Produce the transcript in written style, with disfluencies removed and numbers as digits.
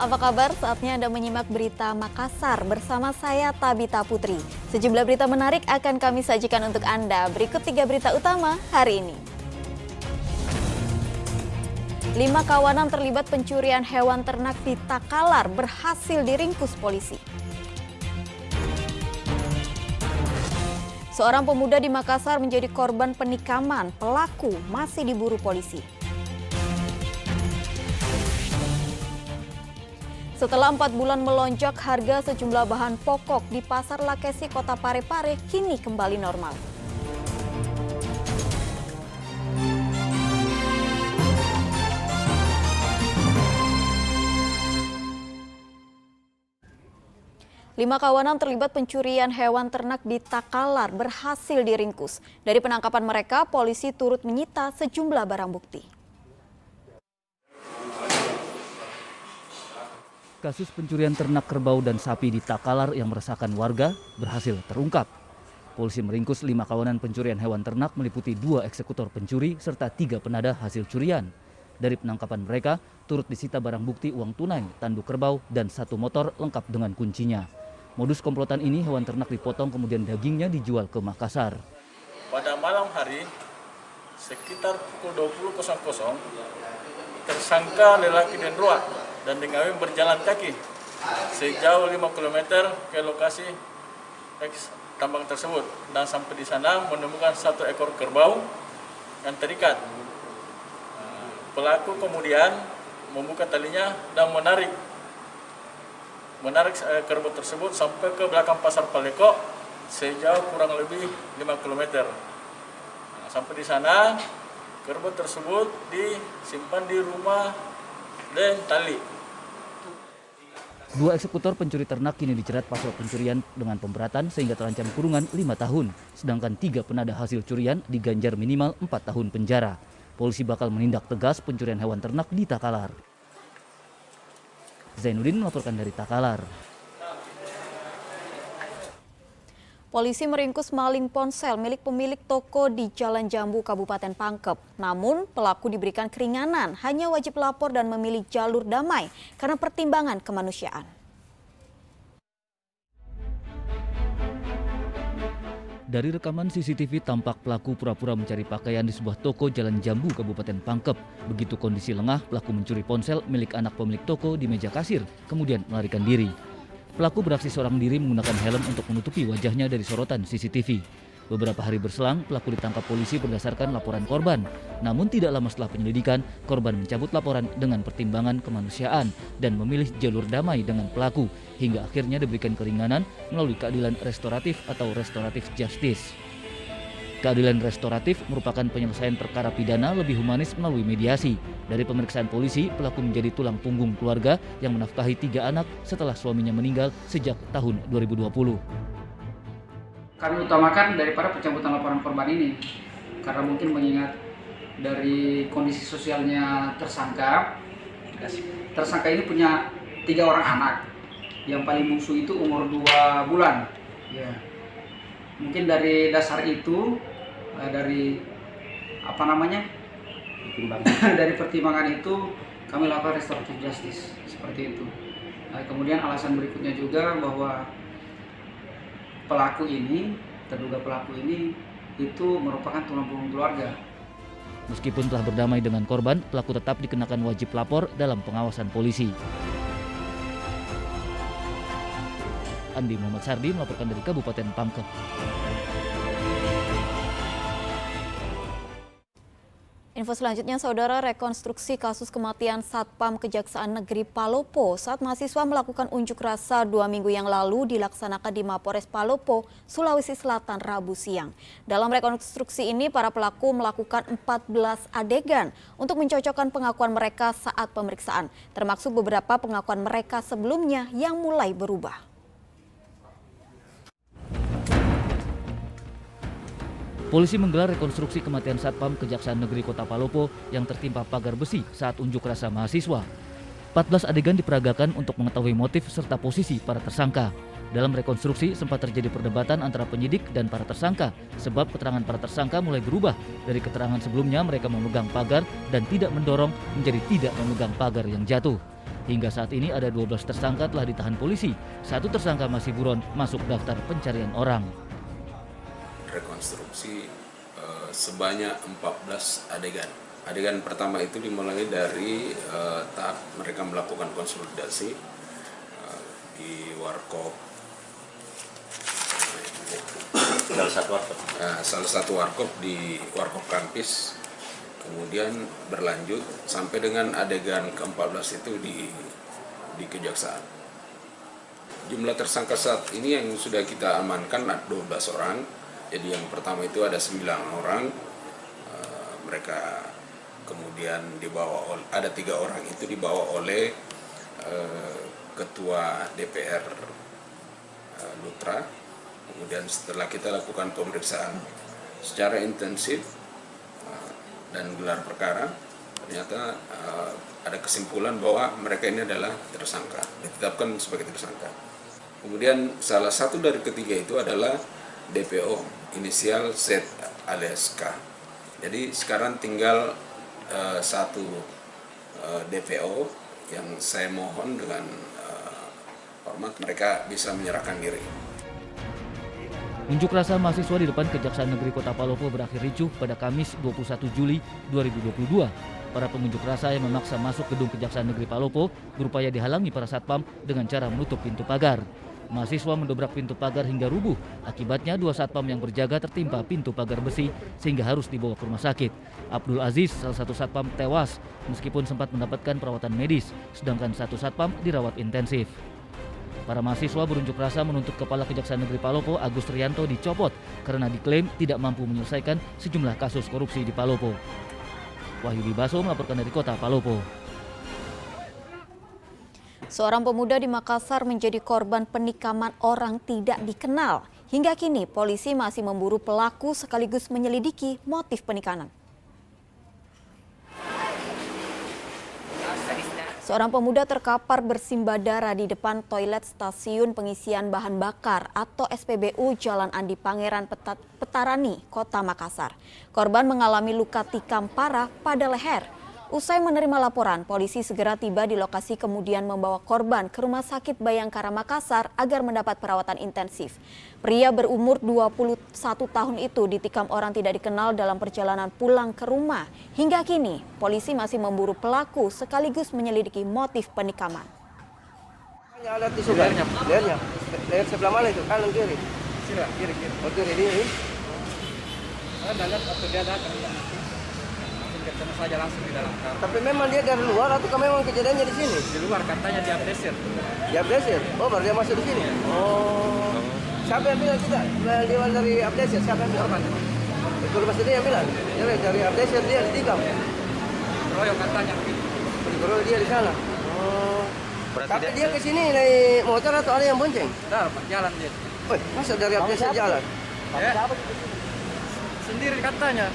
apa kabar? Saatnya Anda menyimak berita Makassar bersama saya Tabita Putri. Sejumlah berita menarik akan kami sajikan untuk Anda. Berikut 3 berita utama hari ini. 5 kawanan terlibat pencurian hewan ternak di Takalar berhasil diringkus polisi. Seorang pemuda di Makassar menjadi korban penikaman, pelaku masih diburu polisi. Setelah 4 bulan melonjak, harga sejumlah bahan pokok di Pasar Lakesi Kota Parepare kini kembali normal. Lima kawanan terlibat pencurian hewan ternak di Takalar berhasil diringkus. Dari penangkapan mereka, polisi turut menyita sejumlah barang bukti. Kasus pencurian ternak kerbau dan sapi di Takalar yang meresahkan warga berhasil terungkap. Polisi meringkus 5 kawanan pencurian hewan ternak meliputi 2 eksekutor pencuri serta 3 penada hasil curian. Dari penangkapan mereka, turut disita barang bukti uang tunai, tanduk kerbau, dan 1 motor lengkap dengan kuncinya. Modus komplotan ini, hewan ternak dipotong kemudian dagingnya dijual ke Makassar. Pada malam hari, sekitar pukul 20.00, tersangka lelaki dan Roa dan Dengawi berjalan kaki sejauh 5 km ke lokasi tambang tersebut, dan sampai di sana menemukan 1 ekor kerbau yang terikat. Pelaku kemudian membuka talinya dan menarik kerbau tersebut sampai ke belakang Pasar Paleko sejauh kurang lebih 5 km. Sampai di sana kerbau tersebut disimpan di rumah dan tali. 2 eksekutor pencuri ternak kini dijerat pasal pencurian dengan pemberatan sehingga terancam kurungan 5 tahun. Sedangkan 3 penada hasil curian diganjar minimal 4 tahun penjara. Polisi bakal menindak tegas pencurian hewan ternak di Takalar. Zainuddin melaporkan dari Takalar. Polisi meringkus maling ponsel milik pemilik toko di Jalan Jambu, Kabupaten Pangkep. Namun, pelaku diberikan keringanan, hanya wajib lapor dan memilih jalur damai karena pertimbangan kemanusiaan. Dari rekaman CCTV tampak pelaku pura-pura mencari pakaian di sebuah toko Jalan Jambu, Kabupaten Pangkep. Begitu kondisi lengah, pelaku mencuri ponsel milik anak pemilik toko di meja kasir, kemudian melarikan diri. Pelaku beraksi seorang diri menggunakan helm untuk menutupi wajahnya dari sorotan CCTV. Beberapa hari berselang, pelaku ditangkap polisi berdasarkan laporan korban. Namun tidak lama setelah penyelidikan, korban mencabut laporan dengan pertimbangan kemanusiaan dan memilih jalur damai dengan pelaku, hingga akhirnya diberikan keringanan melalui keadilan restoratif atau restoratif justice. Keadilan restoratif merupakan penyelesaian perkara pidana lebih humanis melalui mediasi. Dari pemeriksaan polisi, pelaku menjadi tulang punggung keluarga yang menafkahi 3 anak setelah suaminya meninggal sejak tahun 2020. Kami utamakan daripada pencabutan laporan korban ini karena mungkin mengingat dari kondisi sosialnya tersangka ini punya 3 orang anak. Yang paling bungsu itu umur 2 bulan. Ya. Mungkin dari dasar itu, dari pertimbangan itu kami lakukan restoratif justice seperti itu. Kemudian alasan berikutnya juga bahwa terduga pelaku ini itu merupakan tulang punggung keluarga. Meskipun telah berdamai dengan korban, pelaku tetap dikenakan wajib lapor dalam pengawasan polisi. Andi Muhammad Sardi melaporkan dari Kabupaten Pangkep. Info selanjutnya, Saudara, rekonstruksi kasus kematian Satpam Kejaksaan Negeri Palopo saat mahasiswa melakukan unjuk rasa 2 minggu yang lalu dilaksanakan di Mapores Palopo, Sulawesi Selatan, Rabu siang. Dalam rekonstruksi ini, para pelaku melakukan 14 adegan untuk mencocokkan pengakuan mereka saat pemeriksaan, termasuk beberapa pengakuan mereka sebelumnya yang mulai berubah. Polisi menggelar rekonstruksi kematian Satpam Kejaksaan Negeri Kota Palopo yang tertimpa pagar besi saat unjuk rasa mahasiswa. 14 adegan diperagakan untuk mengetahui motif serta posisi para tersangka. Dalam rekonstruksi sempat terjadi perdebatan antara penyidik dan para tersangka sebab keterangan para tersangka mulai berubah. Dari keterangan sebelumnya mereka memegang pagar dan tidak mendorong menjadi tidak memegang pagar yang jatuh. Hingga saat ini ada 12 tersangka telah ditahan polisi. 1 tersangka masih buron masuk daftar pencarian orang. Rekonstruksi sebanyak 14 adegan. Adegan pertama itu dimulai dari tahap mereka melakukan konsolidasi di warkop. Salah satu warkop di Warkop Kampis, kemudian berlanjut sampai dengan adegan ke-14 itu di Kejaksaan. Jumlah tersangka saat ini yang sudah kita amankan 12 orang. Jadi yang pertama itu ada 9 orang, mereka kemudian ada 3 orang itu dibawa oleh Ketua DPR Lutra. Kemudian setelah kita lakukan pemeriksaan secara intensif dan gelar perkara, ternyata ada kesimpulan bahwa mereka ini adalah tersangka, ditetapkan sebagai tersangka. Kemudian salah satu dari ketiga itu adalah DPO inisial Z alias K. Jadi sekarang tinggal satu DPO yang saya mohon dengan hormat mereka bisa menyerahkan diri. Unjuk rasa mahasiswa di depan Kejaksaan Negeri Kota Palopo berakhir ricuh pada Kamis 21 Juli 2022. Para pengunjuk rasa yang memaksa masuk gedung Kejaksaan Negeri Palopo berupaya dihalangi para satpam dengan cara menutup pintu pagar. Mahasiswa mendobrak pintu pagar hingga rubuh. Akibatnya 2 satpam yang berjaga tertimpa pintu pagar besi sehingga harus dibawa ke rumah sakit. Abdul Aziz, salah satu satpam, tewas meskipun sempat mendapatkan perawatan medis, sedangkan 1 satpam dirawat intensif. Para mahasiswa berunjuk rasa menuntut Kepala Kejaksaan Negeri Palopo Agus Trianto dicopot karena diklaim tidak mampu menyelesaikan sejumlah kasus korupsi di Palopo. Wahyudi Baso melaporkan dari Kota Palopo. Seorang pemuda di Makassar menjadi korban penikaman orang tidak dikenal. Hingga kini polisi masih memburu pelaku sekaligus menyelidiki motif penikaman. Seorang pemuda terkapar bersimbah darah di depan toilet stasiun pengisian bahan bakar atau SPBU Jalan Andi Pangeran Petarani, Kota Makassar. Korban mengalami luka tikam parah pada leher. Usai menerima laporan, polisi segera tiba di lokasi kemudian membawa korban ke Rumah Sakit Bayangkara Makassar agar mendapat perawatan intensif. Pria berumur 21 tahun itu ditikam orang tidak dikenal dalam perjalanan pulang ke rumah. Hingga kini, polisi masih memburu pelaku sekaligus menyelidiki motif penikaman. Ada tisu lehernya, leher sebelah mana itu, kanan kiri? Kiri. Oh kiri ini. Saya lihat waktu dia datang, ketemu saja langsung di dalam kamar. Tapi memang dia dari luar atau memang kejadiannya di sini? Di luar, katanya di Abdesir. Di Abdesir? Oh baru dia masuk di sini? Oh. Siapa yang bilang tidak? Dia dari Abdesir, siapa yang bilang? Itu pasti dia yang bilang. Dia dari Abdesir dia ditikam. Royong katanya. Royong dia di sana. Oh. Tapi dia ke sini naik motor atau ada yang bonceng? Nah, jalan dia. Wih, masa dari Abdesir jalan? Ya. Sendiri katanya.